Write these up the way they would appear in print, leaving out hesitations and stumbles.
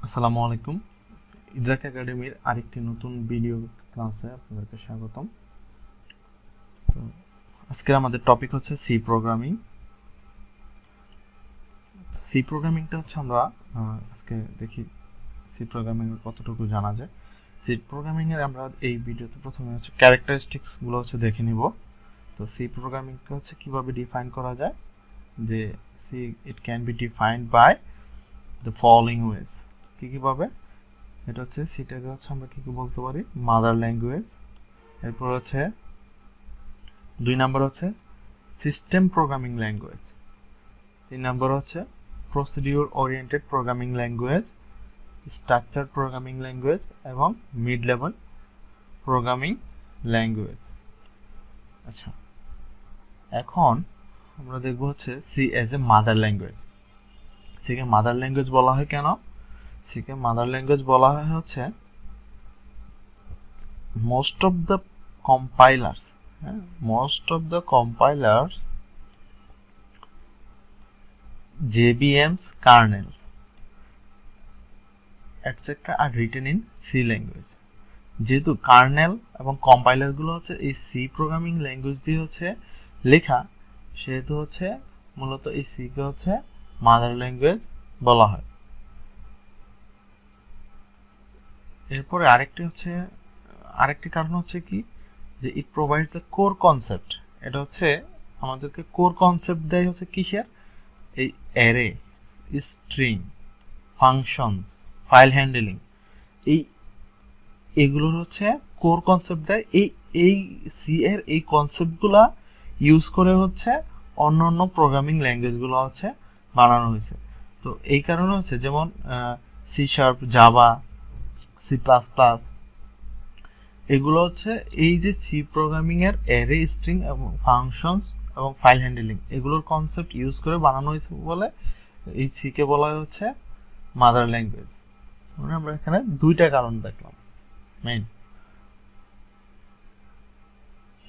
আসসালামু আলাইকুম। ইদ্রাক একাডেমির আরেকটি নতুন ভিডিও ক্লাসে আপনাদেরকে স্বাগতম। তো আজকে আমাদের টপিক হচ্ছে সি প্রোগ্রামিং। সি প্রোগ্রামিংটা হচ্ছে আমরা আজকে দেখি সি প্রোগ্রামিং এর কতটুকু জানা যায়। সি প্রোগ্রামিং এর আমরা এই ভিডিওতে প্রথমে হচ্ছে ক্যারেক্টারিস্টিক্স গুলো হচ্ছে দেখে নিব। তো সি প্রোগ্রামিংটা হচ্ছে কিভাবে ডিফাইন করা যায়, যে C it can be defined by the following ways. কিভাবে এটা হচ্ছে সিটাকে হচ্ছে আমরা কি বলতে পারি, মাদার ল্যাঙ্গুয়েজ। এরপর হচ্ছে 2 নাম্বার হচ্ছে সিস্টেম প্রোগ্রামিং ল্যাঙ্গুয়েজ। 3 নাম্বার হচ্ছে procedure oriented programming language, structure programming language এবং মিড লেভেল প্রোগ্রামিং ল্যাঙ্গুয়েজ। আচ্ছা, এখন আমরা দেখব হচ্ছে C as a mother language. সিকে মাদার ল্যাঙ্গুয়েজ বলা হয় কেন? সিকে মাদার ল্যাঙ্গুয়েজ বলা হয় হচ্ছে most of the compilers JVM's kernels etc are written in C language। যেহেতু কার্নেল এবং কম্পাইলার গুলো হচ্ছে এই সি প্রোগ্রামিং ল্যাঙ্গুয়েজ দিয়ে হচ্ছে লেখা, সেহেতু হচ্ছে মূলত এই সি কে হচ্ছে মাদার ল্যাঙ্গুয়েজ বলা হয়। এরপরে আরেকটি কারণ হচ্ছে কি, যে ইট প্রোভাইডস দ্য কোর কনসেপ্ট। এটা হচ্ছে আমাদেরকে কোর কনসেপ্ট দেয় হচ্ছে কিসের, এই array, string, functions, file handling, এইগুলোর হচ্ছে কোর কনসেপ্ট দেয়। এই সি এর এই কনসেপ্টগুলা ইউজ করে হচ্ছে অন্য প্রোগ্রামিং ল্যাঙ্গুয়েজগুলো হচ্ছে বানানো হয়েছে। তো এই কারণে হচ্ছে যেমন C sharp, Java, C plus plus, এগুলো হচ্ছে এই যে সি প্রোগ্রামিং এর অ্যারে, স্ট্রিং এবং ফাংশনস এবং ফাইল হ্যান্ডলিং এগুলোর কনসেপ্ট ইউজ করে বানানো হয়েছে বলে এই সি কে বলা হচ্ছে মাদার ল্যাঙ্গুয়েজ। মানে আমরা এখানে 2টা কারণ দেখলাম মেইন।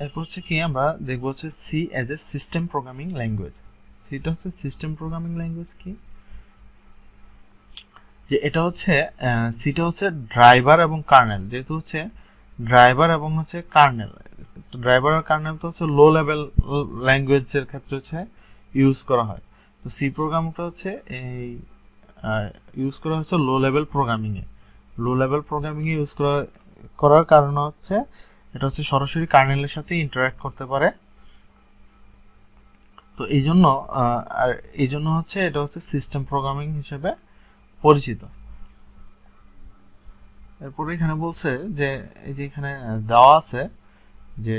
এরপর হচ্ছে কি আমরা দেখব হচ্ছে C as a system programming language. সিটা হচ্ছে সিস্টেম প্রোগ্রামিং ল্যাঙ্গুয়েজ কি, যে এটা হচ্ছে সিটা হচ্ছে ড্রাইভার এবং কার্নেল। যেহেতু হচ্ছে ড্রাইভার এবং হচ্ছে কার্নেল, ড্রাইভার আর কার্নেল তো হচ্ছে লো লেভেল ল্যাঙ্গুয়েজের ক্ষেত্রে হচ্ছে ইউজ করা হয়। তো সি প্রোগ্রামটা হচ্ছে এই ইউজ করা হচ্ছে লো লেভেল প্রোগ্রামিং এ। লো লেভেল প্রোগ্রামিং এ ইউজ করার কারণ হচ্ছে এটা হচ্ছে সরাসরি কার্নেলের সাথে ইন্টারঅ্যাক্ট করতে পারে। তো এই জন্য হচ্ছে এটা হচ্ছে সিস্টেম প্রোগ্রামিং হিসেবে পরিচিত। এরপরে এখানে বলছে যে এই যে এখানে দেওয়া আছে যে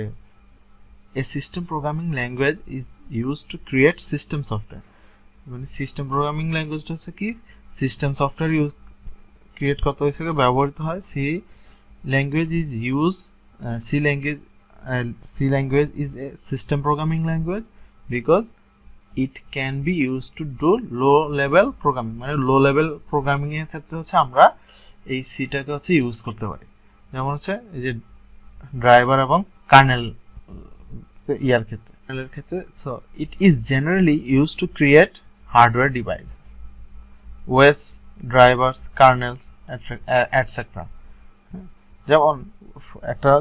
a system programming language is used to create system software. মানে সিস্টেম প্রোগ্রামিং ল্যাঙ্গুয়েজটা হচ্ছে কি, সিস্টেম সফটওয়্যার ক্রিয়েট করতে হয়েছে, ব্যবহৃত হয়। C language is a system programming language because it can be use to do low level programming. মানে low level programming এর ক্ষেত্রে হচ্ছে আমরা এই সিটাকে হচ্ছে ইউজ করতে পারি। যেমন হচ্ছে এই যে ড্রাইভার এবং কার্নেল ইয়ার ক্ষেত্রে so it is generally use to create hardware device, OS, drivers, kernels etcetera. যেমন একটা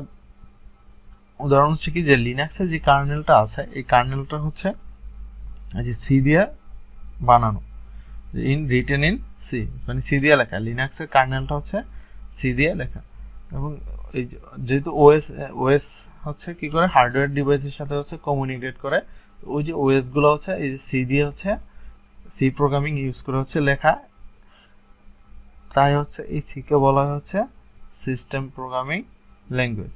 উদাহরণ হচ্ছে কি, যে লিনাক্সের যে কার্নেলটা আছে, এই কার্নেলটা হচ্ছে যে সি দিয়ে বানানো, রিটেন ইন সি, মানে সি দিয়ে লেখা। লিনাক্সের কার্নেলটা হচ্ছে সি দিয়ে লেখা। এবং এই যেহেতু ওএস হচ্ছে কি করে, হার্ডওয়্যার ডিভাইসের সাথে হচ্ছে কমিউনিকেট করে, ওই যে ওএস গুলো হচ্ছে এই যে সি দিয়ে হচ্ছে সি প্রোগ্রামিং ইউজ করে হচ্ছে লেখা। তাই হচ্ছে এই সি কে বলা হচ্ছে সিস্টেম প্রোগ্রামিং ল্যাঙ্গুয়েজ।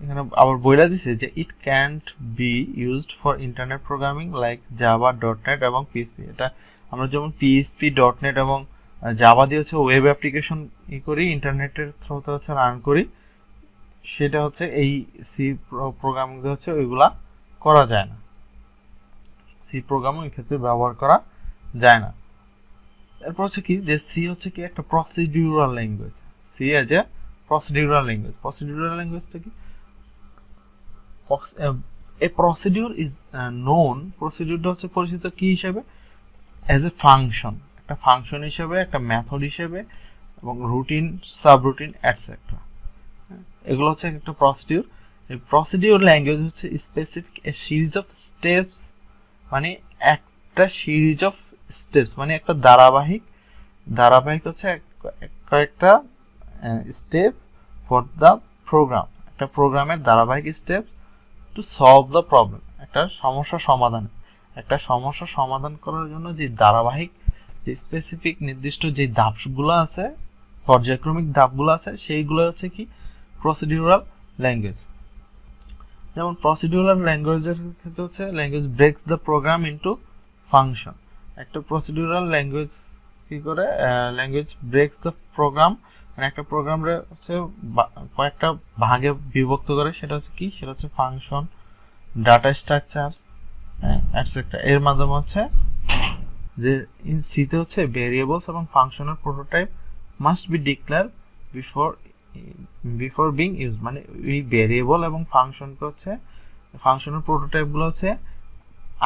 এখানে আবার বইলা দিছে যে it can't be used for internet programming like Java, dot net এবং পিএইচপি। এটা আমরা যেমন পিএইচপি, ডটনেট এবং জাভা দিয়ে হচ্ছে ওয়েব অ্যাপ্লিকেশন করি, ইন্টারনেটের থ্রুতে হচ্ছে রান করি, সেটা হচ্ছে এই সি প্রোগ্রামিং দিয়ে হচ্ছে ওইগুলা করা যায় না। সি প্রোগ্রামিং এই ক্ষেত্রে ব্যবহার করা যায় না। এরপর হচ্ছে কি, যে সি হচ্ছে কি একটা procedural language. C as a procedural language. Procedural ল্যাঙ্গুয়েজটা কি, a procedure is known, প্রসিডিউরটা হচ্ছে পরিচিত কি হিসেবে, as a function। একটা ফাংশন হিসেবে, একটা মেথড হিসেবে, এবং রুটিন, সাবরুটিন, এটসেট্রা। এগুলো হচ্ছে একটা প্রসিডিউর। এই প্রসিডিউর ল্যাঙ্গুয়েজ হচ্ছে specific A series of steps, মানে একটা সিরিজ অফ স্টেপস, মানে একটা ধারাবাহিক হচ্ছে কয়েকটা স্টেপ ফর দ্য প্রোগ্রাম, একটা প্রোগ্রামের ধারাবাহিক step to solve the problem, একটা সমস্যা সমাধান করার জন্য যে ধারাবাহিক, যে স্পেসিফিক নির্দিষ্ট যে ধাপগুলো আছে, পর্যায়ক্রমিক ধাপগুলো আছে, সেইগুলো হচ্ছে কি প্রসিডিউরাল ল্যাঙ্গুয়েজ। যেমন প্রসিডিউরাল ল্যাঙ্গুয়েজের ক্ষেত্রে হচ্ছে language breaks the program into function. একটা প্রসিডিউরাল ল্যাঙ্গুয়েজ কি করে, ল্যাঙ্গুয়েজ ব্রেকস দ্য প্রোগ্রাম, মানে একটা প্রোগ্রামে হচ্ছে কয়েকটা ভাগে বিভক্ত করে, সেটা হচ্ছে ফাংশন, ডাটা স্ট্রাকচার, এটসেট্রা। এর মাধ্যমে হচ্ছে যে ইন সিতে হচ্ছে ভেরিয়েবলস এবং ফাংশনের prototype must be declare before being use, মানে এই ভেরিয়েবল এবং ফাংশনকে হচ্ছে ফাংশনের প্রোটোটাইপ গুলো হচ্ছে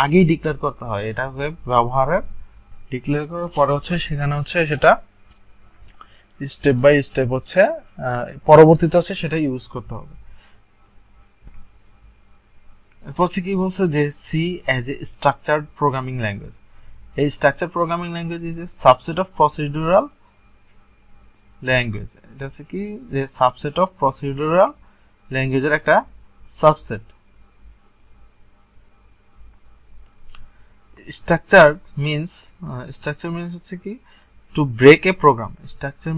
আগেই ডিক্লেয়ার করতে হয়। এটা হচ্ছে ব্যবহারের ডিক্লেয়ার করার পরে হচ্ছে সেখানে হচ্ছে সেটা স্টেপ বাই স্টেপ হচ্ছে পরবর্তীতে হচ্ছে সেটা ইউজ করতে হবে। এরপর হচ্ছে কি বলছে যে C as a structured programming language. এই structured programming language is a subset of procedural language. এটা হচ্ছে কি যে সাবসেট অফ প্রসিডিউরাল ল্যাঙ্গুয়েজের একটা সাবসেট। স্ট্রাকচার মিন্স হচ্ছে কি to break a program. Structure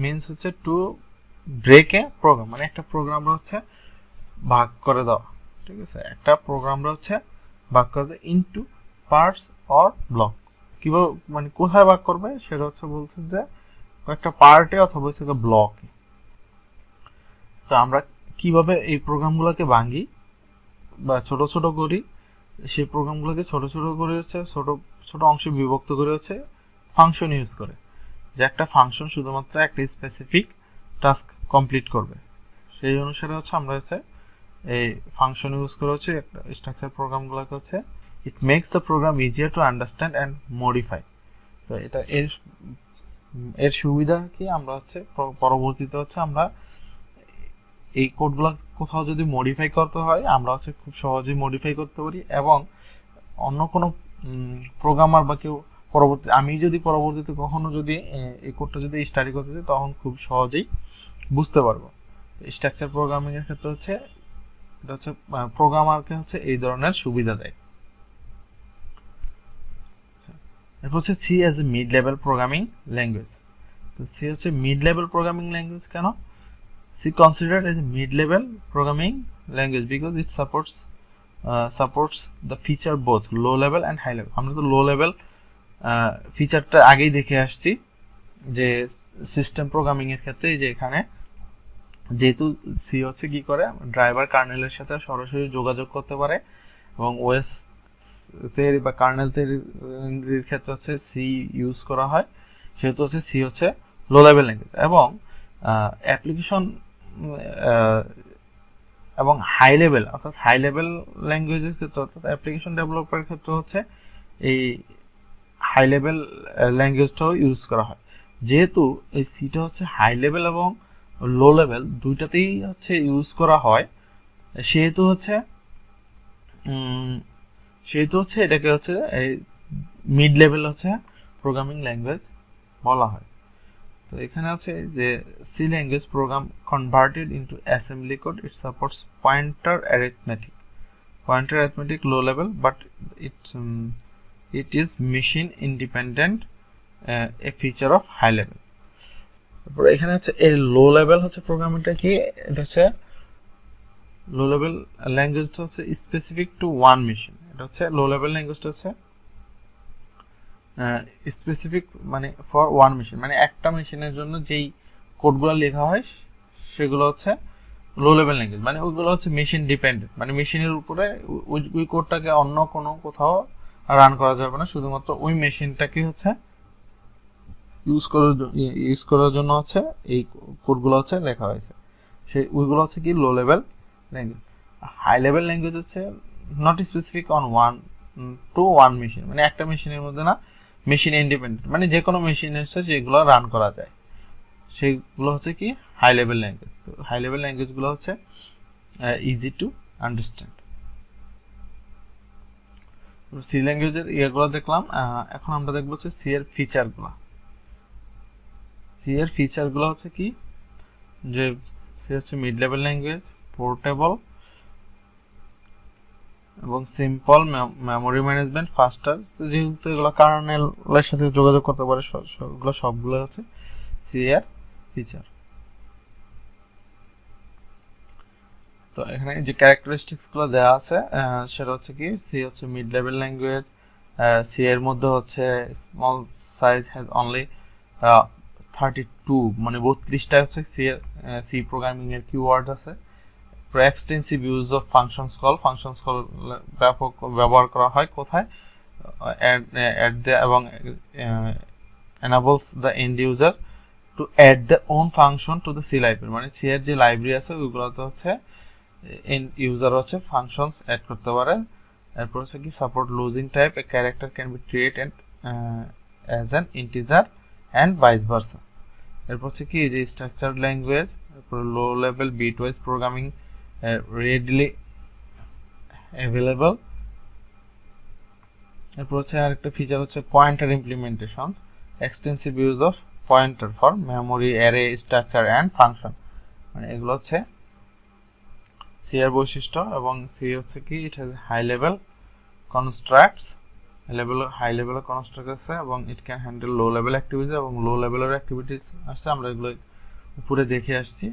means হচ্ছে টু ব্রেক এ প্রোগ্রাম, মানে একটা প্রোগ্রাম হচ্ছে ভাগ করে দেওয়া, ঠিক আছে, একটা প্রোগ্রাম হচ্ছে ভাগ করে দেওয়া ইনটু পার্টস অর ব্লক। কিভাবে, মানে কোথায় ভাগ করবে সেটা হচ্ছে বলছে যে কয়েকটা পার্টে অথবা হচ্ছে ব্লকে। তো আমরা কিভাবে এই প্রোগ্রামগুলোকে ভাঙি বা ছোট ছোট করি, সেই প্রোগ্রামগুলোকে ছোট ছোট করে হচ্ছে ছোট ছোট অংশে বিভক্ত করে হচ্ছে ফাংশন ইউজ করে, যে একটা ফাংশন শুধুমাত্র একটা স্পেসিফিক টাস্ক কমপ্লিট করবে। সেই অনুসারে হচ্ছে আমরা হচ্ছে এই ফাংশন ইউজ করে হচ্ছে একটা স্ট্রাকচার প্রোগ্রামগুলোকে হচ্ছে it makes the program easier to understand and modify. তো এটা এর সুবিধা কি, আমরা হচ্ছে পরবর্তীতে হচ্ছে আমরা এই কোডগুলো কোথাও যদি মডিফাই করতে হয় আমরা হচ্ছে খুব সহজেই মডিফাই করতে পারি, এবং অন্য কোনো প্রোগ্রামার বা কেউ আমি যদি পরবর্তীতে কখনো যদি এই কোডটা যদি স্টাডি করতে চাই তখন খুব সহজেই বুঝতে পারবো। স্ট্রাকচার প্রোগ্রামিং এর ক্ষেত্রে হচ্ছে এটা হচ্ছে প্রোগ্রামারকে হচ্ছে এই ধরনের সুবিধা দেয়। এরপর হচ্ছে C as a mid level programming language. তো সি হচ্ছে মিড লেভেল প্রোগ্রামিং ল্যাঙ্গুয়েজ কেন? C considered as a mid-level programming language because it supports the feature both low level and high level. আমরা তো লো লেভেল ফিচারটা আগেই দেখে আসছি যে system programming এর ক্ষেত্রে, যে এখানে যেহেতু সি হচ্ছে কি করে ড্রাইভার কার্নেলের সাথে সরাসরি যোগাযোগ করতে পারে, এবং ওএস তৈরি বা কার্নেল তৈরির ক্ষেত্রে হচ্ছে সি ইউজ করা হয়, সেহেতু হচ্ছে সি হচ্ছে লো লেভেল ল্যাঙ্গুয়েজ। এবং অ্যাপ্লিকেশন এবং হাই লেভেল, অর্থাৎ হাই লেভেল ল্যাঙ্গুয়েজের ক্ষেত্রে, অর্থাৎ অ্যাপ্লিকেশন ডেভেলপারের ক্ষেত্রে হচ্ছে এই হাই লেভেল ল্যাঙ্গুয়েজটাও ইউজ করা হয়। যেহেতু এই সিটা হচ্ছে হাই লেভেল এবং লো লেভেল দুইটাতেই হচ্ছে ইউজ করা হয়, সেহেতু হচ্ছে এটাকে হচ্ছে মিড লেভেল হচ্ছে প্রোগ্রামিং ল্যাঙ্গুয়েজ বলা হয়। তো এখানে হচ্ছে যে C language program converted into assembly code, it supports pointer arithmetic low level, but it is machine independent, a feature of high level. তারপর এখানে হচ্ছে এই লো লেভেল হচ্ছে প্রোগ্রামিংটা কি, এটা হচ্ছে লো লেভেল ল্যাঙ্গুয়েজটা হচ্ছে স্পেসিফিক টু ওয়ান মেশিন। এটা হচ্ছে লো লেভেল ল্যাঙ্গুয়েজটা হচ্ছে স্পেসিফিক মানে ফর ওয়ান মেশিন, মানে একটা মেশিনের জন্য যেই কোডগুলো লেখা হয় সেগুলো হচ্ছে লো লেভেল ল্যাঙ্গুয়েজ। মানে ওইগুলো হচ্ছে মেশিন ডিপেন্ডেন্ট, মানে মেশিনের উপরে ওই কোডটাকে অন্য কোনো কোথাও রান করা যাবে না, শুধুমাত্র ওই মেশিনটাকে হচ্ছে ইউজ করার জন্য হচ্ছে এই কোডগুলো হচ্ছে লেখা হয়েছে, সেই ওইগুলো হচ্ছে কি low level language. High level language হচ্ছে not specific on one machine, মানে একটা মেশিনের মধ্যে না, মেশিন ইন্ডিপেন্ডেন্ট, মানে যে কোনো মেশিনে হচ্ছে যেগুলো রান করা যায় সেগুলো হচ্ছে কি হাই লেভেল ল্যাঙ্গুয়েজ। তো হাই লেভেল ল্যাঙ্গুয়েজগুলো হচ্ছে ইজি টু আন্ডারস্ট্যান্ড। সি ল্যাঙ্গুয়েজের ইয়েগুলো দেখলাম। এখন আমরা দেখবো হচ্ছে সি এর ফিচারগুলো। সি এর ফিচারগুলো হচ্ছে কি, যে সি হচ্ছে মিড লেভেল ল্যাঙ্গুয়েজ, পোর্টেবল এবং সিম্পল, মেমোরি ম্যানেজমেন্ট ফাস্টার। যেহেতু এগুলো কার্নেলের সাথে যোগাযোগ করতে পারে, সবগুলো হচ্ছে সি এর ফিচার। তো এখানে যে ক্যারেক্টারিস্টিক্স গুলো দেওয়া আছে সেটা হচ্ছে কি, সি হচ্ছে মিড লেভেল ল্যাঙ্গুয়েজ, সি এর মধ্যে হচ্ছে স্মল সাইজ হ্যাজ অনলি 32, মানে 32টা হচ্ছে সি প্রোগ্রামিং এর কিওয়ার্ড আছে। Extensive use of functions call, functions call ব্যাপক ব্যবহার করা হয় কোথায়, এবং enables the end user to add their own function to the C library, মানে সি এর যে লাইব্রেরি আছে ওইগুলোতে হচ্ছে এন্ড ইউজার হচ্ছে ফাংশনস অ্যাড করতে পারে। এরপর হচ্ছে কি support losing type, a character can be treated as an integer and vice versa. এরপর হচ্ছে কি যে স্ট্রাকচারড ল্যাঙ্গুয়েজ, এরপর low level bit wise programming readily available. এরপর হচ্ছে আরেকটা ফিচার হচ্ছে pointer implementations, extensive use of pointer for memory, array, structure and function, মানে এগুলো হচ্ছে সি এর বৈশিষ্ট্য। এবং সি হচ্ছে কি it has high level constructs, high level construct আছে, এবং it can handle low level activities, এবং লো লেভেলের অ্যাক্টিভিটিস আসছে, আমরা এগুলো উপরে দেখে আসছি।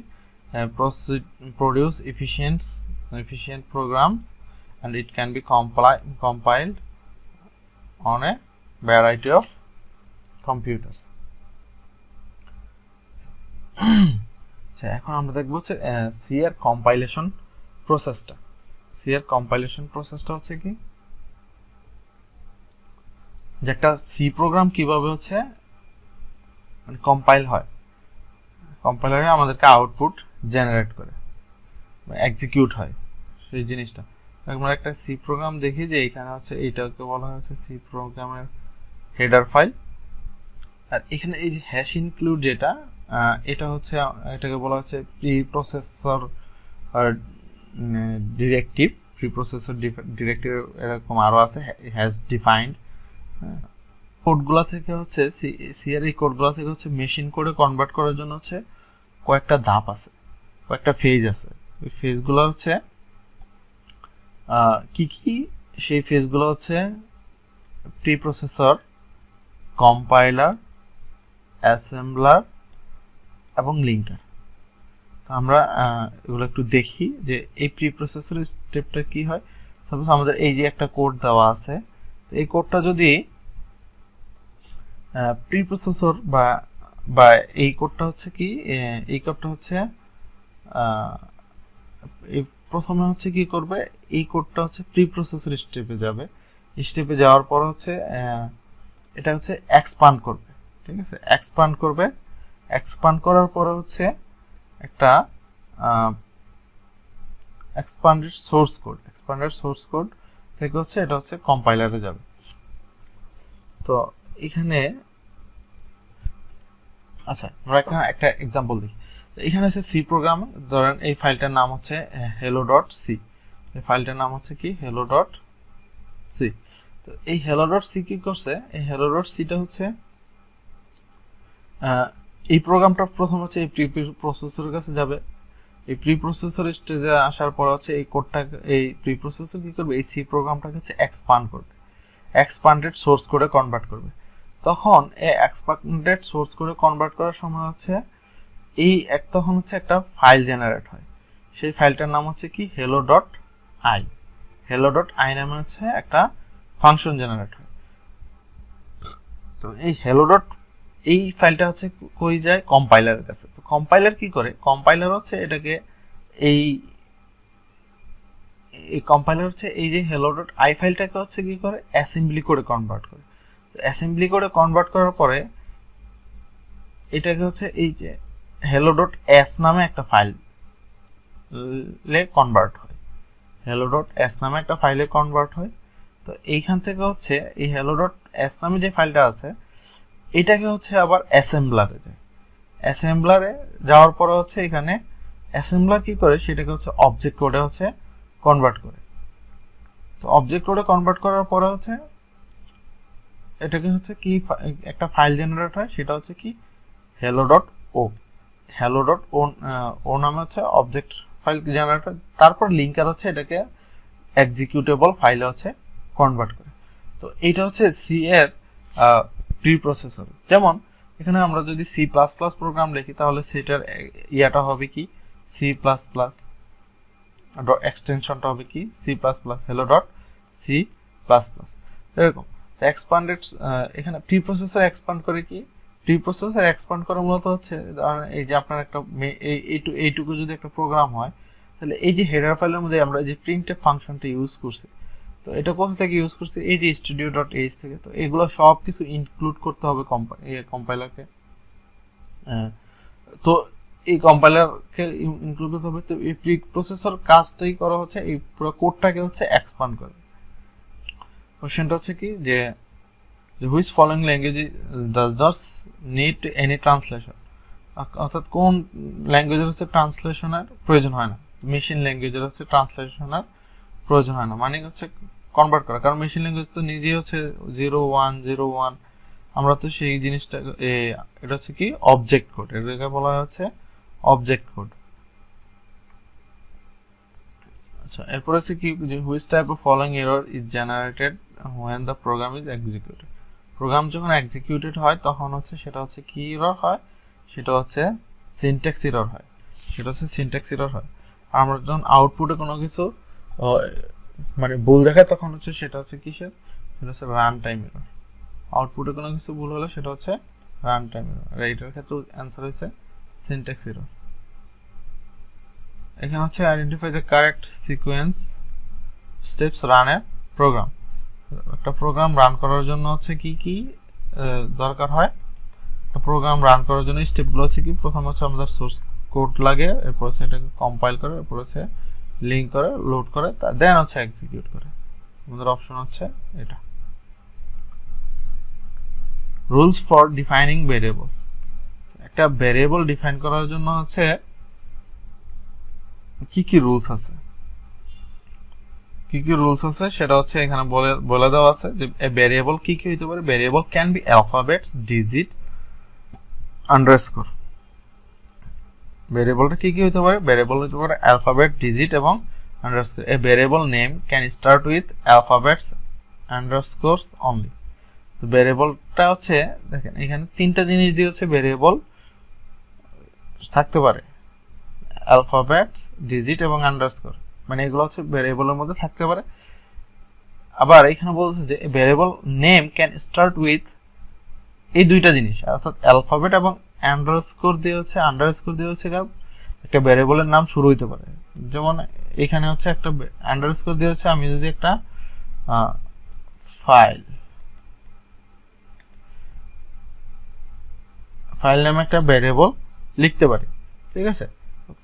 Produce efficient programs, and it can be compiled on a variety of computers. এখন আমরা দেখবো হচ্ছে সি এর কম্পাইলেশন প্রসেসটা। সি এর কম্পাইলেশন প্রসেসটা হচ্ছে কি, যে একটা সি প্রোগ্রাম কিভাবে হচ্ছে মানে কম্পাইল হয়, কম্পাইলারে আমাদেরকে আউটপুট জেনারেট করে এক্সিকিউট হয় সেই জিনিসটা। আমরা একটা সি প্রোগ্রাম দেখি যে এখানে হচ্ছে এইটাকে বলা হয়েছে সি প্রোগ্রামের হেডার ফাইল, আর এখানে এই যে হ্যাশ ইনক্লুড যেটা, এটা হচ্ছে এটাকে বলা হচ্ছে pre processor directive, pre processor directive, এরকম আরো আছে হ্যাশ ডিফাইন্ড। কোডগুলা থেকে হচ্ছে সি এর এই কোডগুলা থেকে হচ্ছে মেশিন কোডে কনভার্ট করার জন্য হচ্ছে কয়েকটা ধাপ আছে, কয়েকটা ফেজ আছে। ওই ফেজগুলো হচ্ছে কি কি, সেই ফেজগুলো হচ্ছে প্রি প্রসেসর, কম্পাইলার, অ্যাসেম্বলার এবং লিঙ্কার। আমরা এগুলো একটু দেখি যে এই প্রি প্রসেসর স্টেপটা কি হয়। সাপোজ আমাদের এই যে একটা কোড দেওয়া আছে, এই কোডটা যদি প্রি প্রসেসর বা এই কোডটা হচ্ছে কি, এই কোডটা হচ্ছে প্রথমে হচ্ছে কি করবে, এই কোডটা হচ্ছে প্রি প্রসেসর স্টেপে যাবে, স্টেপে যাওয়ার পর হচ্ছে এটা হচ্ছে এক্সপান্ড করবে, ঠিক আছে, এক্সপান্ড করবে। এক্সপান্ড করার পরে হচ্ছে একটা এক্সপান্ডেড সোর্স কোড থেকে হচ্ছে এটা হচ্ছে কম্পাইলারে যাবে। তো এখানে আচ্ছা আমরা একটা এক্সাম্পল দিই। এখানে আছে সি প্রোগ্রাম, ধরেন এই ফাইলটার নাম হচ্ছে hello.c, এই ফাইলটার নাম হচ্ছে কি hello.c। তো এই hello.c কি করছে, এই hello.cটা হচ্ছে এই প্রোগ্রামটা প্রথম হচ্ছে এই প্রি প্রসেসরের কাছে যাবে। এই প্রি প্রসেসর স্টেজে আসার পর হচ্ছে এই কোডটা, এই প্রি প্রসেসর কি করবে, এই সি প্রোগ্রামটাকে হচ্ছে এক্সপান্ড করবে, এক্সপান্ডেড সোর্স কোডে কনভার্ট করবে। তখন এই এক্সপান্ডেড সোর্স কোডে কনভার্ট করার সময় হচ্ছে তখন হচ্ছে একটা ফাইল জেনারেট হয়, সেই ফাইলটার নাম হচ্ছে কি hello.i। hello.i নামে হচ্ছে একটা ফাংশন জেনারেট হয়। তো এই এই ফাইলটা হচ্ছে কই যায়, কম্পাইলারের কাছে। তো কম্পাইলার কি করে, কম্পাইলার হচ্ছে এটাকে এই কম্পাইলার হচ্ছে এই যে hello.i ফাইলটাকে হচ্ছে কি করে, অ্যাসেম্বলি করে কনভার্ট করে। তো অ্যাসেম্বলি করে কনভার্ট করার পরে এটাকে হচ্ছে এই যে hello.s নামে একটা ফাইলে কনভার্ট হয়, hello.s নামে একটা ফাইলে কনভার্ট হয়। তো এইখান থেকে হচ্ছে এই hello.s নামে যে ফাইলটা আছে এটাকে হচ্ছে আবার অ্যাসেম্বলারে যায়। অ্যাসেম্বলারে যাওয়ার পরে হচ্ছে এখানে অ্যাসেম্বলার কি করে সেটাকে হচ্ছে অবজেক্ট কোডে হচ্ছে কনভার্ট করে। তো অবজেক্ট কোডে কনভার্ট করার পরে হচ্ছে এটাকে হচ্ছে কি একটা ফাইল জেনারেট হয়, সেটা হচ্ছে কি hello.o। hello.o নামে হচ্ছে অবজেক্ট ফাইল জেনারেট হয়, তারপর লিঙ্কার হচ্ছে এটাকে এক্সিকিউটেবল ফাইলে হচ্ছে কনভার্ট করে। তো এইটা হচ্ছে সি এর প্রি প্রসেসর। যেমন এখানে আমরা যদি সি প্লাস প্লাস প্রোগ্রাম লিখি তাহলে সেটার ইয়াটা হবে কি সি প্লাস প্লাস, এক্সটেনশনটা হবে কি C plus plus hello.c plus plus এরকম। এক্সপান্ডেড এখানে প্রি প্রসেসর এক্সপান্ড করে কি, প্রি প্রসেসর এক্সপান্ড করা মূলত হচ্ছে এই যে আপনার একটা এইটুকু যদি একটা প্রোগ্রাম হয় তাহলে এই যে হেডার ফাইলের মধ্যে আমরা যে প্রিন্টএফ ফাংশনটা ইউজ করছি, তো এটা কোথা থেকে ইউজ করছি, এই যে studio.h থেকে। তো এগুলো সব কিছু ইনক্লুড করতে হবে কম্পাইলারকে। তো এই কম্পাইলারকে ইনক্লুড করতে হবে। তো এই প্রি প্রসেসর কাজটাই করা হচ্ছে এই পুরো কোডটাকে হচ্ছে এক্সপান্ড করে। কোশ্চেনটা হচ্ছে কি যে which following language does not need any translation, অর্থাৎ কোন ল্যাঙ্গুয়েজের হচ্ছে ট্রান্সলেশনের প্রয়োজন হয় না। মেশিন ল্যাঙ্গুয়েজের হচ্ছে ট্রান্সলেশনের প্রয়োজন হয় না, মানে হচ্ছে কনভার্ট করা, কারণ মেশিন ল্যাঙ্গুয়েজ তো নিজেই হচ্ছে 0101। আমরা তো সেই জিনিসটা এটা হচ্ছে কি অবজেক্ট কোড, এটাকে বলা হচ্ছে অবজেক্ট কোড। আচ্ছা, এরপর হচ্ছে কি which type of following error is generated when the program is executed। Program যখন এক্সিকিউটেড হয় তখন হচ্ছে সেটা হচ্ছে কি এরর হয়, সেটা হচ্ছে সিনট্যাক্স এরর হয়, সেটা হচ্ছে সিনট্যাক্স এরর হয়। আমরা যখন আউটপুটে কোনো কিছু মানে ভুল দেখায় তখন হচ্ছে সেটা হচ্ছে কিসের, সেটা হচ্ছে রান টাইম এরর। আউটপুটে কোনো কিছু ভুল হলে সেটা হচ্ছে রান টাইম এরর, আর এইটার ক্ষেত্রে অ্যান্সার হচ্ছে সিনট্যাক্স এরর। এখানে হচ্ছে identify the correct sequence steps run a program. একটা প্রোগ্রাম রান করার জন্য হচ্ছে কি কি দরকার হয়, একটা প্রোগ্রাম রান করার জন্য স্টেপগুলো হচ্ছে কি, প্রথম হচ্ছে আমাদের সোর্স কোড লাগে, এরপর হচ্ছে এটাকে কম্পাইল করে, এরপর হচ্ছে লিঙ্ক করে, লোড করে, দেন হচ্ছে এক্সিকিউট করে। আমাদের অপশন হচ্ছে এটা। Rules for defining variables. একটা ভেরিয়েবল ডিফাইন করার জন্য হচ্ছে কি কি রুলস আছে, কি কি রুলস আছে সেটা হচ্ছে এখানে বলে দেওয়া আছে যে ভেরিয়েবল কি কি হইতে পারে। Variable can be alphabets, digit, underscore. ভেরিয়েবলটা কি কি হইতে পারে, ভেরিয়েবল হইতে পারে অ্যালফাবেট, ডিজিট এবং underscore. A variable name can start with alphabets, underscores only. তো ভেরিয়েবলটা হচ্ছে দেখেন এখানে তিনটা জিনিস দিয়ে হচ্ছে ভেরিয়েবল থাকতে পারে, অ্যালফাবেটস, ডিজিট এবং আন্ডারস্কোর, মানে এগুলো হচ্ছে ভেরিয়েবলের মধ্যে থাকতে পারে। আবার এখানে বলছে যে variable name can start with এই দুইটা জিনিস, অর্থাৎ অ্যালফাবেট এবং আন্ডারস্কোর দিয়ে হচ্ছে একটা ভেরিয়েবলের নাম শুরু হইতে পারে। যেমন এখানে হচ্ছে একটা আন্ডারস্কোর দিয়ে হচ্ছে আমি যদি একটা ফাইল নামে একটা ভেরিয়েবল লিখতে পারি, ঠিক আছে।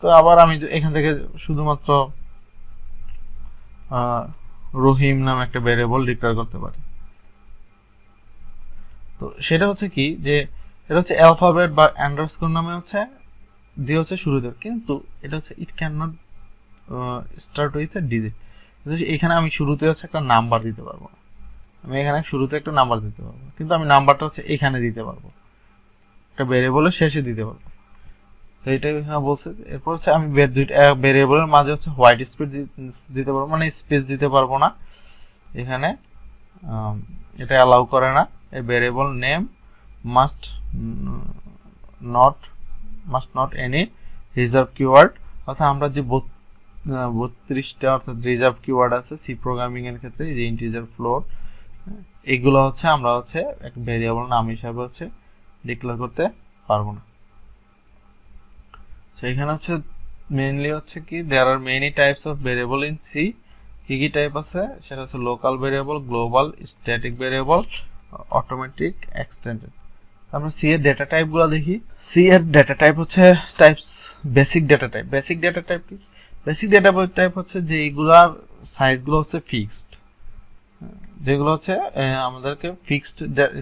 তো আবার আমি এখান থেকে শুধুমাত্র রহিম নামে একটা ভেরিয়েবল ডিক্লেয়ার করতে পারি। তো সেটা হচ্ছে কি যে এটা হচ্ছে অ্যালফাবেট বা আন্ডারস্কোর নামে হচ্ছে দিয়ে হচ্ছে শুরুতে, কিন্তু এটা হচ্ছে it can not start with a digit. এখানে আমি শুরুতে হচ্ছে একটা নাম্বার দিতে পারবো না, আমি এখানে শুরুতে একটা নাম্বার দিতে পারবো, কিন্তু আমি নাম্বারটা হচ্ছে এখানে দিতে পারবো, একটা ভেরিয়েবলের শেষে দিতে পারবো। তো এটাই এখানে বলছে। এরপর হচ্ছে আমি দুইটা ভেরিয়েবলের মাঝে হচ্ছে হোয়াইট স্পেস দিতে পারবো, মানে স্পেস দিতে পারবো না এখানে, এটা অ্যালাউ করে না। A variable name must not any reserve keyword, অর্থাৎ আমরা যে 32টা অর্থাৎ রিজার্ভ কিওয়ার্ড আছে সি প্রোগ্রামিং এর ক্ষেত্রে, যে ইন্টিজার, ফ্লোট, এগুলো হচ্ছে আমরা হচ্ছে একটা ভেরিয়েবল নাম হিসাবে হচ্ছে ডিক্লেয়ার করতে পারবো না। সেখানে হচ্ছে মেইনলি হচ্ছে কি there are many types of variable in C. কি কি টাইপ আছে সেটা হচ্ছে local variable, global, static variable, automatic, extended. আমরা সি এর ডেটা টাইপ গুলো দেখি। সি এর ডেটা টাইপ হচ্ছে types basic data type. Basic data type কি, বেসিক ডেটা টাইপ হচ্ছে যে এইগুলার সাইজ গুলো হচ্ছে ফিক্সড, যেগুলো হচ্ছে আমাদেরকে ফিক্সড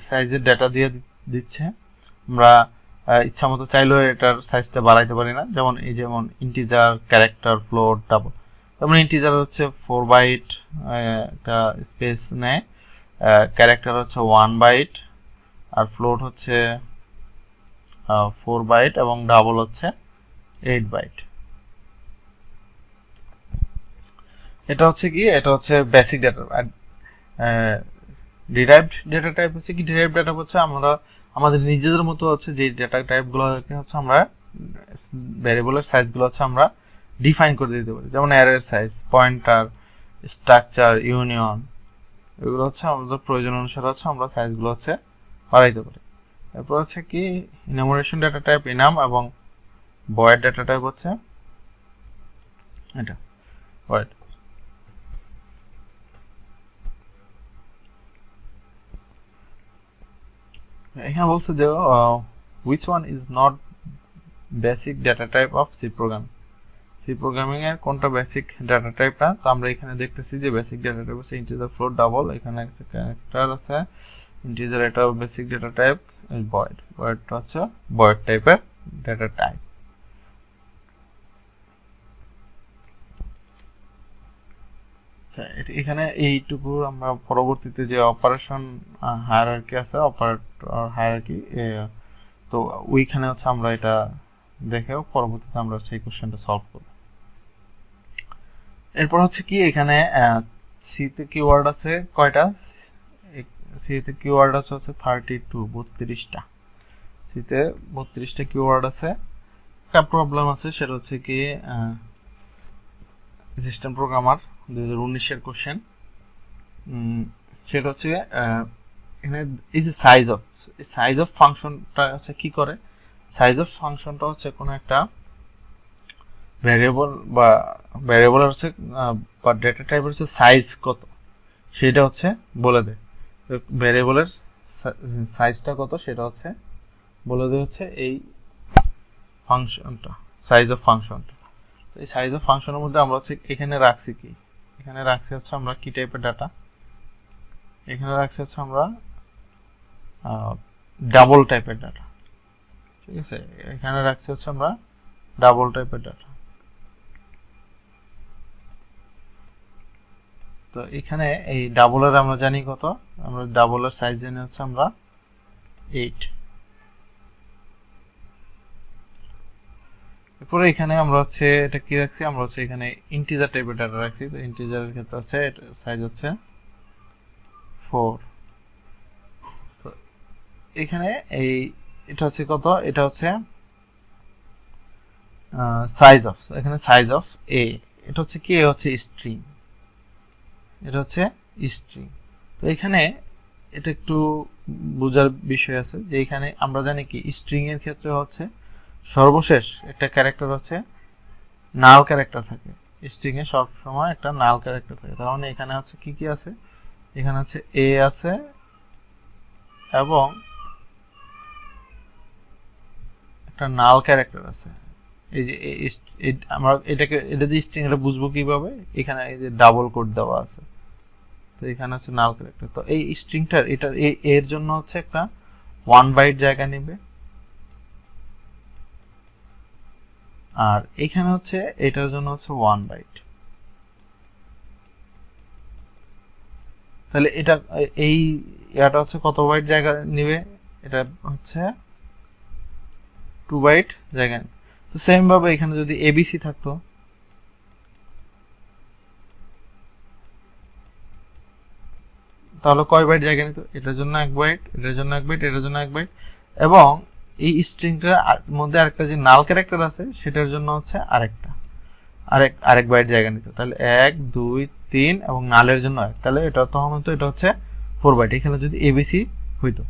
সাইজের ডাটা দিয়ে দিচ্ছে। আমরা ইচ্ছা মতো চাইলেও এটার সাইজটা বাড়াইতে পারি না। যেমন ইন্টিজার, ক্যারেক্টার, ফ্লোট, ডাবল। যেমন ইন্টিজার হচ্ছে 4 বাইট একটা স্পেস নেয়, ক্যারেক্টার হচ্ছে 1 বাইট, আর ফ্লোট হচ্ছে 4 বাইট, এবং ডাবল হচ্ছে 8 বাইট। এটা হচ্ছে বেসিক ডাটা। আর ডিরাইভড ডেটা টাইপ হচ্ছে কি, ডিরাইভড ডেটা হচ্ছে আমরা আমাদের নিজেদের মতো হচ্ছে যে ডেটা টাইপগুলোকে হচ্ছে আমরা ভ্যারিয়েবলের সাইজগুলো হচ্ছে আমরা ডিফাইন করে দিতে পারি। যেমন অ্যারের সাইজ, পয়েন্টার, স্ট্রাকচার, ইউনিয়ন, এগুলো হচ্ছে আমাদের প্রয়োজন অনুসারে হচ্ছে আমরা সাইজগুলো হচ্ছে বাড়াইতে পারি। এরপর হচ্ছে কি ইনামোরেশন ডেটা টাইপ ইনাম, এবং ভয়েড ডেটা টাইপ হচ্ছে এটা ভয়েড। এখানে বলছে যে which one is not basic data type of C programming। C programming এর কোনটা বেসিক ডাটা টাইপ না? তো আমরা এখানে দেখতেছি যে বেসিক ডাটা টাইপ হচ্ছে ইন্টিজার, ফ্লোট, ডাবল। এখানে একটা ক্যারেক্টার আছে, ইন্টিজার, এটা বেসিক ডাটা টাইপ। ভয়েড হচ্ছে ভয়েড টাইপের ডাটা টাইপ। এখানে এইটুকু আমরা পরবর্তীতে যে অপারেশন হায়ারার্কি আছে, অপারেটর হায়ারার্কি, তো ওইখানে হচ্ছে আমরা এটা দেখেও পরবর্তীতে আমরা সেই কোশ্চেনটা সলভ করব। এরপর হচ্ছে কি এখানে সিতে কিওয়ার্ড আছে কয়টা? সিতে কিওয়ার্ড আছে হচ্ছে 32টা। সিতে 32টা কিওয়ার্ড আছে। একটা প্রবলেম আছে, সেটা হচ্ছে কি সিস্টেম প্রোগ্রামার 2019 এর কোশ্চেন। সেটা হচ্ছে এখানে এই যে সাইজ অফ ফাংশনটা হচ্ছে কি করে? সাইজ অফ ফাংশনটা হচ্ছে কোনো একটা ভ্যারিয়েবলের হচ্ছে বা ডেটা টাইপের হচ্ছে সাইজ কত সেটা হচ্ছে বলে দেয়। ভ্যারিয়েবলের সাইজটা কত সেটা হচ্ছে বলে দেয় হচ্ছে এই ফাংশনটা, সাইজ অফ ফাংশনটা। তো এই সাইজ অফ ফাংশনের মধ্যে আমরা হচ্ছে এখানে রাখছি কি, এখানে রাখছি হচ্ছে আমরা কি টাইপের ডাটা, এখানে রাখছি হচ্ছে আমরা ডাবল টাইপের ডাটা। ঠিক আছে, এখানে রাখছি হচ্ছে আমরা ডাবল টাইপের ডাটা। তো এখানে এই ডাবলের আমরা জানি কত, আমরা ডাবলের সাইজ জানি হচ্ছে আমরা 8। এরপরে এখানে আমরা হচ্ছে এটা কি রাখছি, আমরা হচ্ছে এখানে ইন্টিজার টাইপের ডাটা রাখছি। তো ইন্টিজারের ক্ষেত্রে হচ্ছে সাইজ হচ্ছে 4। তো এখানে এই এটা হচ্ছে কত, এটা হচ্ছে এখানে সাইজ অফ এ, এটা হচ্ছে কি, হচ্ছে স্ট্রিং, এটা হচ্ছে স্ট্রিং। তো এখানে এটা একটু বোঝার বিষয় আছে যে এখানে আমরা জানি কি স্ট্রিং এর ক্ষেত্রে হচ্ছে সর্বশেষ একটা ক্যারেক্টার হচ্ছে নাল ক্যারেক্টার থাকে। স্ট্রিং এ সব সময় একটা নাল ক্যারেক্টার থাকে। তার মানে এখানে হচ্ছে কি কি আছে, এখানে হচ্ছে এ আছে এবং একটা নাল ক্যারেক্টার আছে। এই যে আমরা এটা যে স্ট্রিং, এটা বুঝবো কিভাবে, এখানে এই যে ডাবল কোড দেওয়া আছে, তো এখানে হচ্ছে নাল ক্যারেক্টার। তো এই স্ট্রিংটার এটা এর জন্য হচ্ছে একটা 1 বাইট জায়গা নেবে, আর এখানে হচ্ছে এটার জন্য হচ্ছে 1 বাইট। তাহলে এটা এটা হচ্ছে কত বাইট জায়গা নেবে, এটা হচ্ছে 2 বাইট জায়গা নেবে। তো সেম ভাবে এখানে যদি এবিসি থাকতো, তাহলে কয় বাইট জায়গা নিত, এটার জন্য 1 বাইট, এটার জন্য 1 বাইট, এটার জন্য 1 বাইট, এবং এই স্ট্রিংটার মধ্যে আরেকটা যে নাল ক্যারেক্টার আছে সেটার জন্য হচ্ছে আরেক বাইট জায়গা নিত। তাহলে 1 2 3 এবং নালের জন্য 1, তাহলে এটা তখন হতো এটা হচ্ছে 4 বাইট এখানে যদি এবিসি হইতো।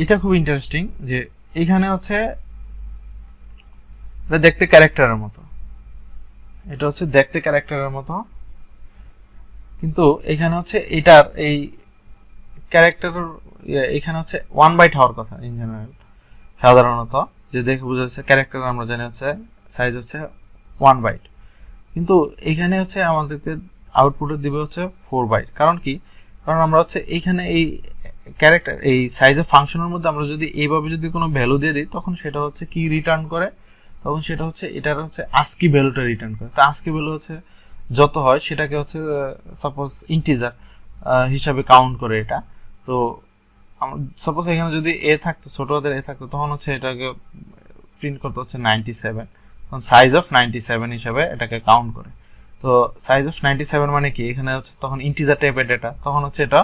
এটা খুব ইন্টারেস্টিং যে এখানে হচ্ছে এটা দেখতে ক্যারেক্টারের মতো, এটা হচ্ছে দেখতে ক্যারেক্টারের মতো, কিন্তু এখানে হচ্ছে এটার এই ক্যারেক্টার এখানে হচ্ছে 1 বাইট হওয়ার কথা ইন জেনারেল, সাধারণত যে দেখে বোঝা যাচ্ছে ক্যারেক্টার আমরা জানি হচ্ছে সাইজ হচ্ছে 1 বাইট, কিন্তু এখানে হচ্ছে আমাদেরকে আউটপুটে দিবে হচ্ছে 4 বাইট। কারণ কি, কারণ আমরা হচ্ছে এইখানে এই ক্যারেক্টার এই সাইজের ফাংশনের মধ্যে আমরা যদি এইভাবে যদি কোনো ভ্যালু দিয়ে দিই তখন সেটা হচ্ছে কি রিটার্ন করে, তখন সেটা হচ্ছে এটার হচ্ছে আস্কি ভ্যালুটা রিটার্ন করে। তো আস্কি ভ্যালু হচ্ছে যত হয় সেটাকে হচ্ছে সাপোজ ইন্টিজার হিসাবে কাউন্ট করে এটা। তো সাপোজ এখানে যদি এ থাকতো, ছোট হাতের এ থাকতো, তখন হচ্ছে এটাকে প্রিন্ট করতে হচ্ছে 97, তখন সাইজ অফ 97 হিসাবে এটাকে কাউন্ট করে। তো সাইজ অফ 97 মানে কি, এখানে হচ্ছে তখন ইন্টিজার টাইপের ডেটা, তখন হচ্ছে এটা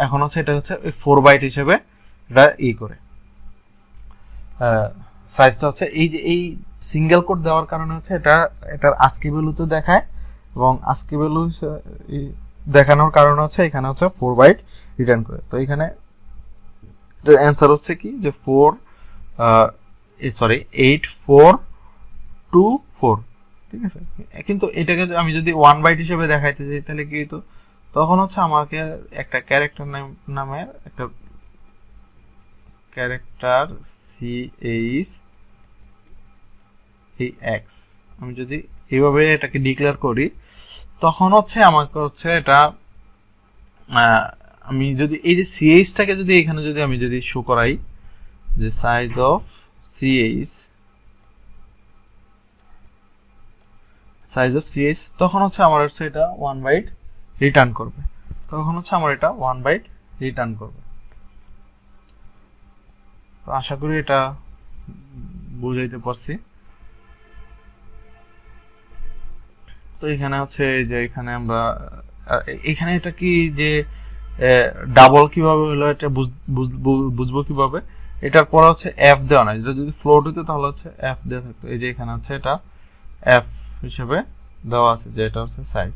এখন হচ্ছে এটা হচ্ছে 4 বাইট হিসেবে এটা করে সাইজটা হচ্ছে এই যে এই সিঙ্গেল কোড দেওয়ার কারণে হচ্ছে এটা এটার আস্কি ভ্যালুতে দেখায়, এবং আস্কি ভ্যালু দেখানোর কারণে হচ্ছে এখানে হচ্ছে 4 বাইট রিটার্ন করে। তো এখানে অ্যান্সার হচ্ছে কি যে 8424, ঠিক আছে। কিন্তু এটাকে আমি যদি 1 বাইট হিসেবে দেখাইতে চাই তাহলে কি হতো, তখন হচ্ছে আমাকে একটা ক্যারেক্টার নামের একটা ক্যারেক্টার CHEX আমি যদি এইভাবে এটাকে ডিক্লেয়ার করি, তখন হচ্ছে আমাকে হচ্ছে এটা আমি যদি এই যে CH-টাকে যদি এখানে যদি আমি যদি শো করাই যে সাইজ অফ CH, তখন হচ্ছে আমার হচ্ছে এটা 1 বাইট রিটার্ন করবে, তখন হচ্ছে আমার এটা 1 বাইট রিটার্ন করবে। তো আশা করি এটা বুঝাইতে পারছি। তো এখানে হচ্ছে যে এখানে আমরা এখানে এটা কি যে ডাবল কিভাবে হলো এটা বুঝবো কিভাবে, এটার পরে হচ্ছে এফ দেওয়া নাই, যেটা যদি ফ্লোট হতো তাহলে হচ্ছে এফ দেওয়া থাকতো। এই যে এখানে হচ্ছে এটা এফ হিসেবে দেওয়া আছে, যে এটা হচ্ছে সাইজ,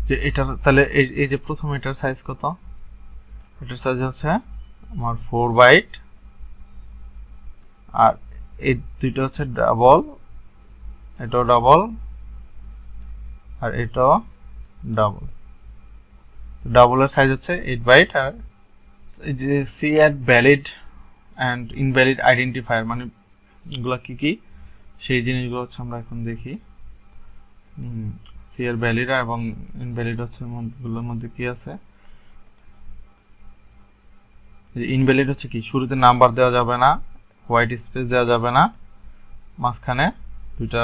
যে এটা তাহলে এই যে প্রথম এটার সাইজ কত, এটার সাইজ হচ্ছে আমার 4 বাইট, আর এই দুইটা হচ্ছে ডাবল, এটাও ডাবল আর এটাও ডাবল। ডাবলের সাইজ হচ্ছে 8 বাইট। আর এই যে C at valid and invalid identifier মানে এগুলো কি কি সেই জিনিসগুলো হচ্ছে আমরা এখন দেখি। সি এর ভ্যালিড এবং ইনভ্যালিড হচ্ছে গুলোর মধ্যে কি আছে। ইনভ্যালিড হচ্ছে কি, শুরুতে নাম্বার দেওয়া যাবে না, হোয়াইট স্পেস দেওয়া যাবে না, মাঝখানে দুইটা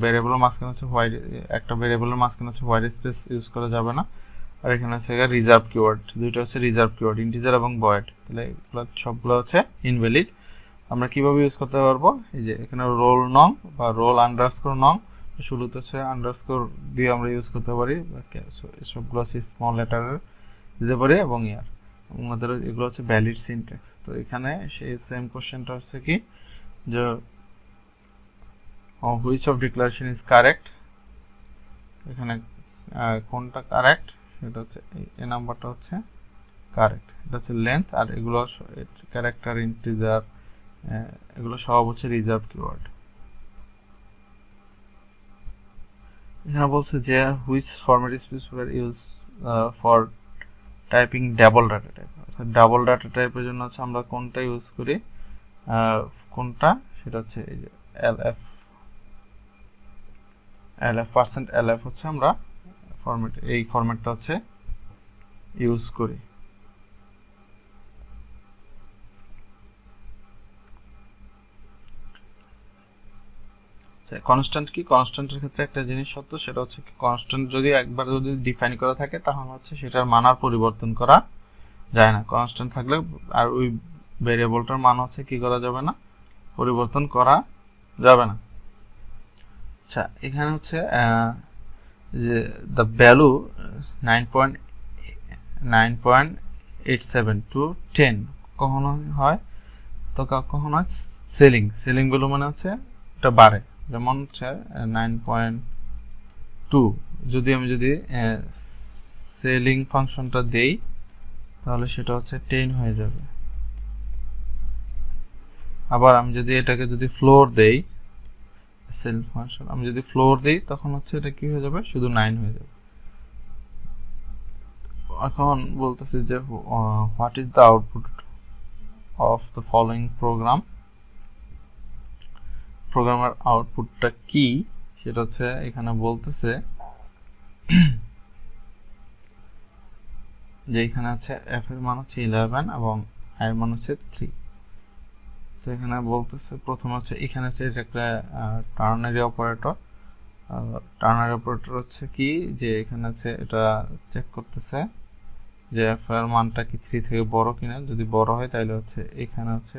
ভেরিয়েবলের মাঝখানে হচ্ছে হোয়াইট, একটা ভেরিয়েবলের মাঝখানে হচ্ছে হোয়াইট স্পেস ইউজ করা যাবে না। আর এখানে হচ্ছে রিজার্ভ কিওয়ার্ড, দুইটা হচ্ছে রিজার্ভ কিওয়ার্ড, ইন্টিজার এবং ভয়েড। তাহলে এগুলো সবগুলো হচ্ছে ইনভ্যালিড। আমরা কিভাবে ইউজ করতে পারবো, এই যে এখানে রোল নং বা রোল আন্ডারস্কোর নং, শুরুতে হচ্ছে আন্ডারস্কোর দিয়ে আমরা ইউজ করতে পারি, সবগুলো হচ্ছে স্মল লেটারের দিতে পারি, এবং ইয়ার আমাদের এগুলো হচ্ছে ভ্যালিড সিনট্যাক্স। তো এখানে সেই সেম কোশ্চেনটা হচ্ছে কি যে which of declaration is correct, এখানে কোনটা কারেক্ট, সেটা হচ্ছে এই নাম্বারটা হচ্ছে কারেক্ট, এটা হচ্ছে লেন্থ, আর এগুলো ক্যারেক্টার ইন্টিজার এগুলো সব হচ্ছে রিজার্ভ কিওয়ার্ড। এখানে বলছে যে which format is used for typing double data type, অর্থাৎ ডাবল ডাটা টাইপের জন্য হচ্ছে আমরা কোনটা ইউজ করি, কোনটা সেটা হচ্ছে এই যে LF %LF হচ্ছে আমরা ফরম্যাট, এই ফরম্যাটটা হচ্ছে ইউজ করি। কনস্ট্যান্ট কি, কনস্ট্যান্টের ক্ষেত্রে একটা জিনিস সত্য, সেটা হচ্ছে কনস্ট্যান্ট যদি একবার যদি ডিফাইন করা থাকে তাহলে হচ্ছে সেটার মান আর পরিবর্তন করা যায় না। কনস্ট্যান্ট থাকলে আর ওই ভেরিয়েবলটার মান হচ্ছে কি করা যাবে না, পরিবর্তন করা যাবে না। আচ্ছা, এখানে হচ্ছে যে দ্য ভ্যালু 9.87 to 10 কখনো হয়, তো কখনো হয় সেলিং ভ্যালু মানে হচ্ছে এটা বাড়ে, যেমন হচ্ছে 9.2 যদি আমি সেলিং ফাংশনটা দেই তাহলে সেটা হচ্ছে 10 হয়ে যাবে। আবার আমি যদি এটাকে যদি ফ্লোর দেই, সেল ফাংশন আমি যদি ফ্লোর দেই তখন হচ্ছে এটা কি হয়ে যাবে, শুধু 9 হয়ে যাবে। এখন বলতেছি যে what is the output of the following program, প্রোগ্রামের আউটপুটটা কি সেটা হচ্ছে এখানে বলতেছে যে এখানে হচ্ছে f এর মান হচ্ছে 11 এবং i এর মান হচ্ছে 3। তো এখানে বলতেছে প্রথম হচ্ছে এখানে হচ্ছে এটা একটা টার্নারি অপারেটর। টার্নারি অপারেটর হচ্ছে কি, যে এখানে আছে এটা চেক করতেছে যে f এর মানটা কি 3 থেকে বড় কিনা। যদি বড় হয় তাহলে হচ্ছে এখানে হচ্ছে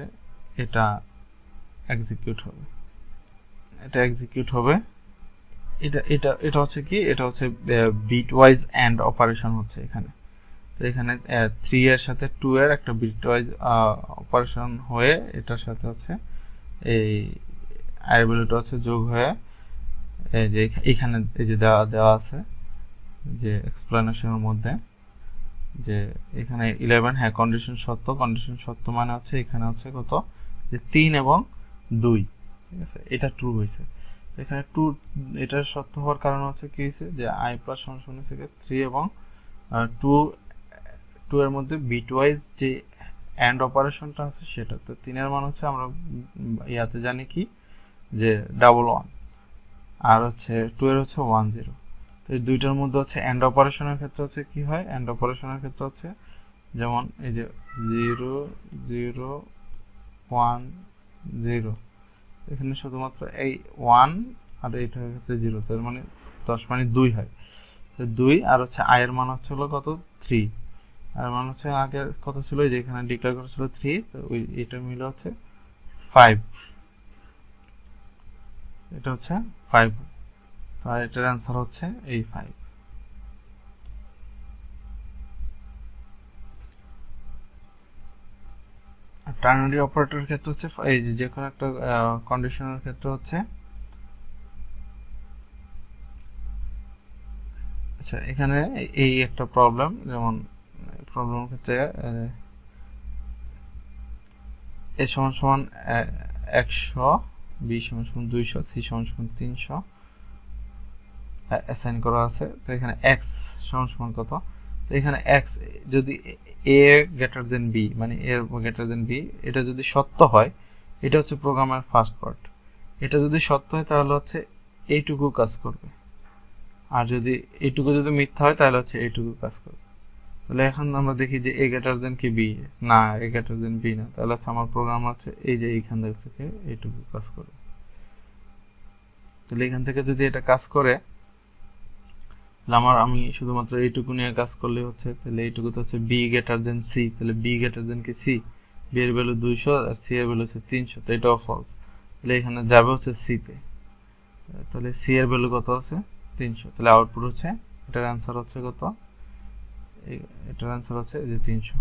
এটা এক্সিকিউট হবে, এটা এক্সিকিউট হবে। এটা এটা এটা হচ্ছে কি, এটা হচ্ছে বিট ওয়াইজ এন্ড অপারেশন হচ্ছে এখানে। তো এখানে 3 এর সাথে 2 এর একটা বিট ওয়াইজ অপারেশন হয়ে এটার সাথে হচ্ছে এই আই ভ্যালুটা হচ্ছে যোগ হয়ে এই যে এখানে এই যে দেওয়া আছে যে এক্সপ্লেনেশনের মধ্যে যে এখানে 11, হ্যাঁ কন্ডিশন সত্য মানে হচ্ছে এখানে হচ্ছে কত, যে 3 এবং 2, ঠিক আছে, এটা ট্রু হয়েছে। এখানে ট্রু, এটা সত্য হওয়ার কারণ হচ্ছে কি হয়েছে, যে i প্লাস সমান থেকে 3 এবং 2 এর মধ্যে বিট ওয়াইজ যে এন্ড অপারেশনটা আছে সেটা। তো 3 এর মান হচ্ছে আমরা ইয়াতে জানি কি, যে 11, আর হচ্ছে 2 এর হচ্ছে 10। তো এই দুইটার মধ্যে হচ্ছে এন্ড অপারেশনের ক্ষেত্রে হচ্ছে কি হয়, এন্ড অপারেশনের ক্ষেত্রে হচ্ছে যেমন এই যে 0 0 1 0, এখানে শুধুমাত্র এই 1 আর এইটার ক্ষেত্রে 0, তার মানে 10 মানে 2 হয়। তো 2 আর হচ্ছে i এর মান হচ্ছে হলো কত, 3। আর মান হচ্ছে আগে কত ছিল, যে এখানে ডিক্লেয়ার করা ছিল 3, তো ওই এটা মিলে হচ্ছে 5, এটা হচ্ছে 5। তো এটার অ্যান্সার হচ্ছে এই 5। টার্নারি অপারেটরের ক্ষেত্রে হচ্ছে এই যে কোনো একটা কন্ডিশনের ক্ষেত্রে হচ্ছে, আচ্ছা এখানে এই একটা প্রবলেম, যেমন প্রবলেমের ক্ষেত্রে a সমান সমান 100, b সমান সমান 200, c সমান সমান 300 অ্যাসাইন করা আছে। তো এখানে x সমান সমান কত, তো এখানে x যদি a গ্রেটার দেন b, মানে a গ্রেটার দেন b, এটা যদি সত্য হয়, এটা হচ্ছে প্রোগ্রামের ফার্স্ট পার্ট। এটা যদি সত্য হয় তাহলে হচ্ছে এইটুকু কাজ করবে, আর যদি এইটুকু যদি মিথ্যা হয় তাহলে হচ্ছে এইটুকু কাজ করবে। তাহলে এখন আমরা দেখি যে a গ্রেটার দেন কি b, না a গ্রেটার দেন b না, তাহলে হচ্ছে আমার প্রোগ্রাম হচ্ছে এই যে এইখান থেকে এইটুকু কাজ করবে। তাহলে এখান থেকে যদি এটা কাজ করে, আমি শুধুমাত্র এইটুকু নিয়ে কাজ করলে হচ্ছে, তাহলে এইটুকু তো হচ্ছে b গ্রেটার দেন c, তাহলে b গ্রেটার দেন কি c, b এর ভ্যালু 200 আর c এর ভ্যালু হচ্ছে 300, তো এটাও ফলস। তাহলে এখানে যাবে হচ্ছে c তে, তাহলে c এর ভ্যালু কত আছে, 300। তাহলে আউটপুট হচ্ছে, এটার অ্যান্সার হচ্ছে কত, এটার অ্যান্সার হচ্ছে যে 300।